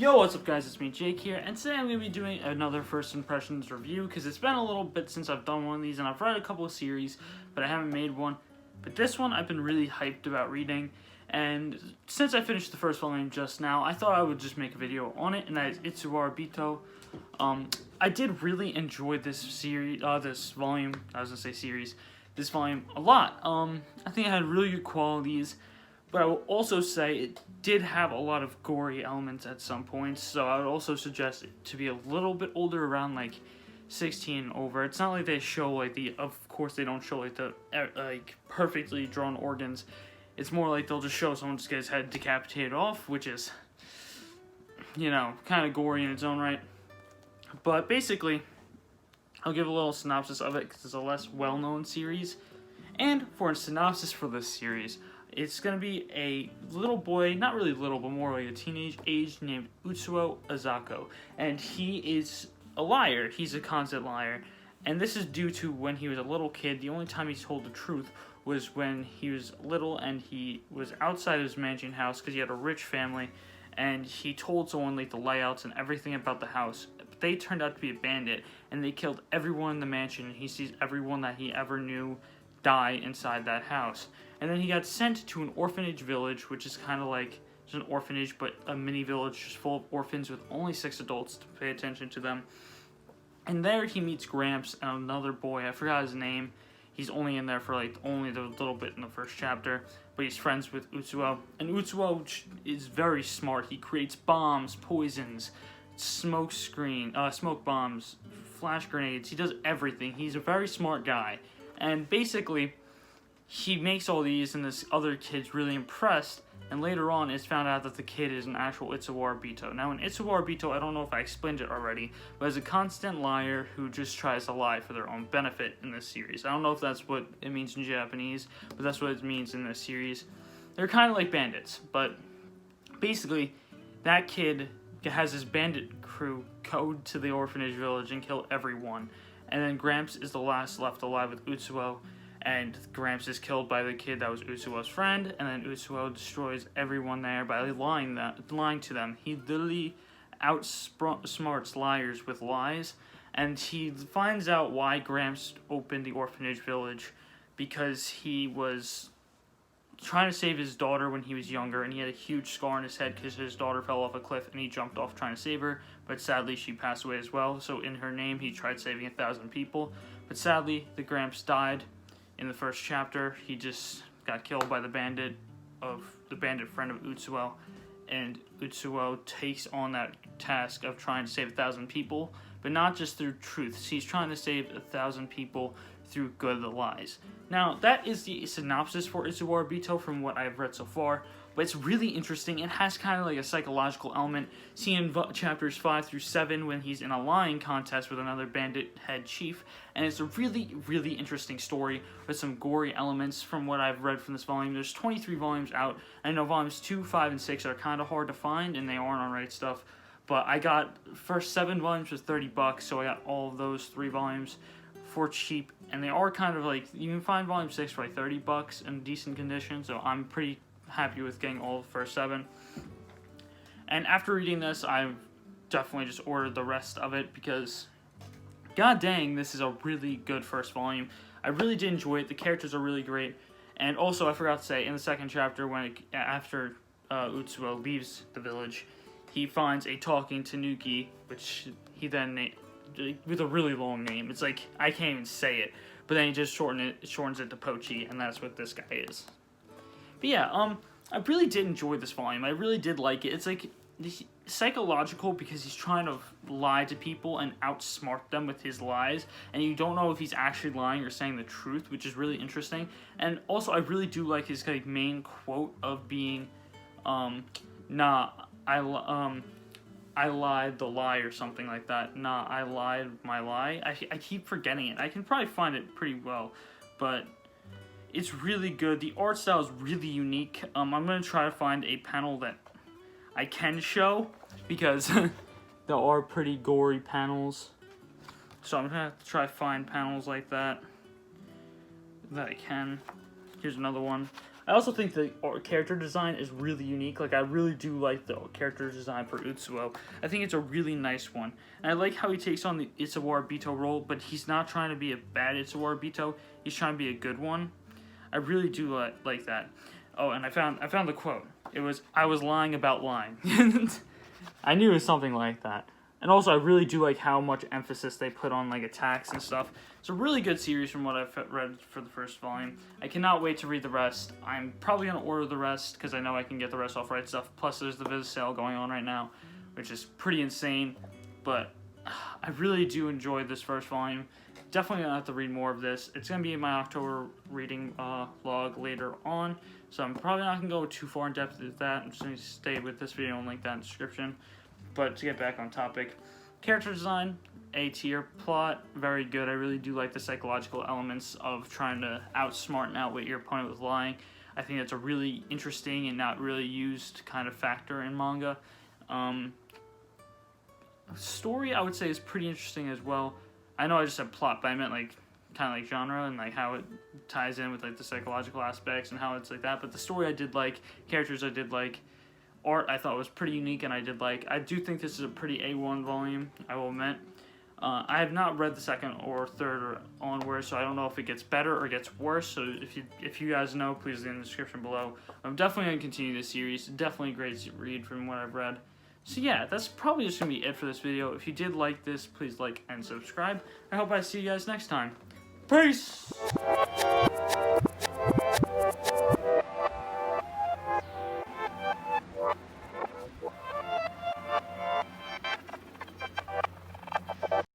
Yo, what's up guys, it's me Jake here, and today I'm going to be doing another first impressions review, because it's been a little bit since I've done one of these, and I've read a couple of series, but I haven't made one. But this one I've been really hyped about reading, and since I finished the first volume just now, I thought I would just make a video on it, and that is Itsuwaribito. I did really enjoy this series, this volume a lot. I think it had really good qualities. But I will also say it did have a lot of gory elements at some points, so I would also suggest it to be a little bit older, around like 16 and over. It's not like they show like of course they don't show like the perfectly drawn organs. It's more like they'll just show someone just get his head decapitated off, which is, you know, kind of gory in its own right. But basically, I'll give a little synopsis of it because it's a less well-known series. And for a synopsis for this series, it's going to be a little boy, not really little, but more like a teenage age, named Utsuo Azako. And he is a liar. He's a constant liar. And this is due to when he was a little kid, the only time he's told the truth was when he was little and he was outside his mansion house because he had a rich family. And he told someone like the layouts and everything about the house. But they turned out to be a bandit, and they killed everyone in the mansion. And he sees everyone that he ever knew die inside that house. And then he got sent to an orphanage village, which is kind of like just an orphanage, but a mini village just full of orphans with only 6 adults to pay attention to them. And there he meets Gramps and another boy. I forgot his name. He's only in there for like only the little bit in the first chapter, but he's friends with Utsuo. And Utsuo is very smart. He creates bombs, poisons, smoke bombs, flash grenades. He does everything. He's a very smart guy. And basically, he makes all these, and this other kid's really impressed, and later on it's found out that the kid is an actual Itsuwaribito. Now in Itsuwaribito, I don't know if I explained it already, but is a constant liar who just tries to lie for their own benefit in this series. I don't know if that's what it means in Japanese, but that's what it means in this series. They're kind of like bandits, but basically, that kid has his bandit crew go to the orphanage village and kill everyone. And then Gramps is the last left alive with Utsuo, and Gramps is killed by the kid that was Utsuo's friend, and then Utsuo destroys everyone there by lying to them. He literally outsmarts liars with lies, and he finds out why Gramps opened the orphanage village, because he was trying to save his daughter when he was younger, and he had a huge scar on his head because his daughter fell off a cliff and he jumped off trying to save her, but sadly she passed away as well. So in her name he tried saving 1,000 people, but sadly the Gramps died in the first chapter. He just got killed by the bandit friend of Utsuo, and Utsuo takes on that task of trying to save 1,000 people, but not just through truth. He's trying to save 1,000 people through good lies. Now, that is the synopsis for Itsuwaribito from what I've read so far, but it's really interesting. It has kind of like a psychological element. See in chapters 5 through 7 when he's in a lying contest with another bandit head chief, and it's a really, really interesting story with some gory elements from what I've read from this volume. There's 23 volumes out. I know volumes 2, 5, and 6 are kind of hard to find, and they aren't on Right Stuff, but I got first 7 volumes for $30, so I got all of those 3 volumes for cheap, and they are kind of like, you can find volume 6 for like $30 in decent condition, so I'm pretty happy with getting all the first 7. And after reading this, I've definitely just ordered the rest of it, because god dang, this is a really good first volume. I really did enjoy it. The characters are really great, and also I forgot to say, in the second chapter, after Utsuo leaves the village, he finds a talking tanuki, which he then with a really long name. It's like, I can't even say it. But then he just shortens it to Pochi, and that's what this guy is. But yeah, I really did enjoy this volume. I really did like it. It's like psychological, because he's trying to lie to people and outsmart them with his lies, and you don't know if he's actually lying or saying the truth, which is really interesting. And also, I really do like his like main quote of being, I lied the lie, or something like that. Nah, I lied my lie. I keep forgetting it. I can probably find it pretty well, but it's really good. The art style is really unique. I'm going to try to find a panel that I can show, because there are pretty gory panels. So I'm going to have to try to find panels like that I can. Here's another one. I also think the character design is really unique. Like, I really do like the character design for Utsuo. I think it's a really nice one. And I like how he takes on the Itsuwaribito role, but he's not trying to be a bad Itsuwaribito. He's trying to be a good one. I really do like that. Oh, and I found the quote. It was, "I was lying about lying." I knew it was something like that. And also, I really do like how much emphasis they put on, like, attacks and stuff. It's a really good series from what I've read for the first volume. I cannot wait to read the rest. I'm probably going to order the rest, because I know I can get the rest off Right Stuff. Plus, there's the Viz sale going on right now, which is pretty insane. But I really do enjoy this first volume. Definitely going to have to read more of this. It's going to be in my October reading log later on. So I'm probably not going to go too far in depth with that. I'm just going to stay with this video and link that in the description. But to get back on topic, character design, A tier. Plot, very good. I really do like the psychological elements of trying to outsmart and outwit your opponent with lying. I think that's a really interesting and not really used kind of factor in manga. Story, I would say, is pretty interesting as well. I know I just said plot, but I meant like kind of like genre and like how it ties in with like the psychological aspects and how it's like that. But the story I did like, characters I did like. Art I thought was pretty unique, and I did like. I do think this is a pretty A1 volume, I will admit. I have not read the second or third or onward, so I don't know if it gets better or gets worse. So if you guys know, please leave in the description below. I'm definitely going to continue this series. Definitely a great read from what I've read. So yeah, that's probably just going to be it for this video. If you did like this, please like and subscribe. I hope I see you guys next time. Peace!